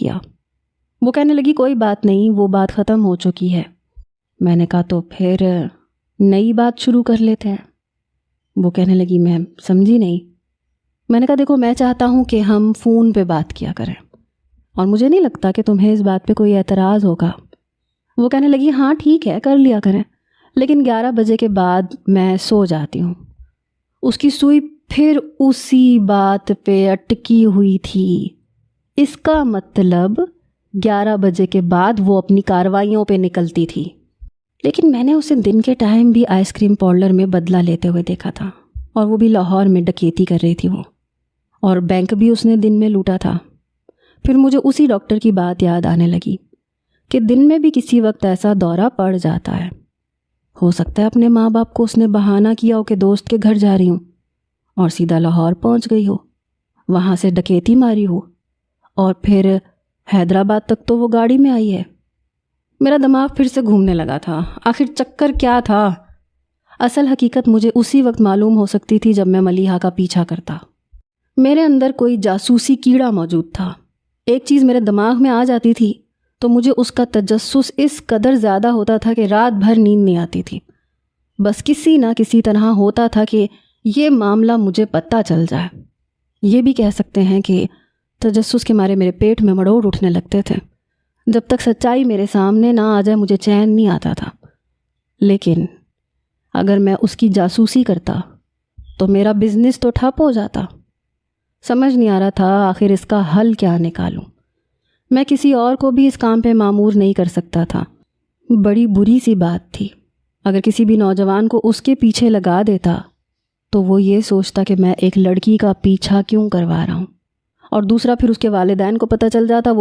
کیا۔ وہ کہنے لگی کوئی بات نہیں، وہ بات ختم ہو چکی ہے۔ میں نے کہا تو پھر نئی بات شروع کر لیتے ہیں۔ وہ کہنے لگی میں سمجھی نہیں۔ میں نے کہا دیکھو میں چاہتا ہوں کہ ہم فون پہ بات کیا کریں، اور مجھے نہیں لگتا کہ تمہیں اس بات پہ کوئی اعتراض ہوگا۔ وہ کہنے لگی ہاں ٹھیک ہے کر لیا کریں، لیکن 11 بجے کے بعد میں سو جاتی ہوں۔ اس کی سوئی پھر اسی بات پہ اٹکی ہوئی تھی۔ اس کا مطلب 11 بجے کے بعد وہ اپنی کارروائیوں پہ نکلتی تھی۔ لیکن میں نے اسے دن کے ٹائم بھی آئس کریم پارلر میں بدلہ لیتے ہوئے دیکھا تھا، اور وہ بھی لاہور میں ڈکیتی کر رہی تھی وہ، اور بینک بھی اس نے دن میں لوٹا تھا۔ پھر مجھے اسی ڈاکٹر کی بات یاد آنے لگی کہ دن میں بھی کسی وقت ایسا دورہ پڑ جاتا ہے۔ ہو سکتا ہے اپنے ماں باپ کو اس نے بہانہ کیا ہو کہ دوست کے گھر جا رہی ہوں، اور سیدھا لاہور پہنچ گئی ہو، وہاں سے ڈکیتی ماری ہو، اور پھر حیدرآباد تک تو وہ گاڑی میں آئی ہے۔ میرا دماغ پھر سے گھومنے لگا تھا، آخر چکر کیا تھا؟ اصل حقیقت مجھے اسی وقت معلوم ہو سکتی تھی جب میں ملیحہ کا پیچھا کرتا۔ میرے اندر کوئی جاسوسی کیڑا موجود تھا۔ ایک چیز میرے دماغ میں آ جاتی تھی تو مجھے اس کا تجسس اس قدر زیادہ ہوتا تھا کہ رات بھر نیند نہیں آتی تھی۔ بس کسی نہ کسی طرح ہوتا تھا کہ یہ معاملہ مجھے پتہ چل جائے۔ یہ بھی کہہ سکتے ہیں کہ تجسس کے مارے میرے پیٹ میں مڑوڑ اٹھنے لگتے تھے۔ جب تک سچائی میرے سامنے نہ آ جائے مجھے چین نہیں آتا تھا۔ لیکن اگر میں اس کی جاسوسی کرتا تو میرا بزنس تو ٹھپ ہو جاتا۔ سمجھ نہیں آ رہا تھا آخر اس کا حل کیا نکالوں۔ میں کسی اور کو بھی اس کام پہ مامور نہیں کر سکتا تھا۔ بڑی بری سی بات تھی۔ اگر کسی بھی نوجوان کو اس کے پیچھے لگا دیتا تو وہ یہ سوچتا کہ میں ایک لڑکی کا پیچھا کیوں کروا رہا ہوں، اور دوسرا پھر اس کے والدین کو پتہ چل جاتا، وہ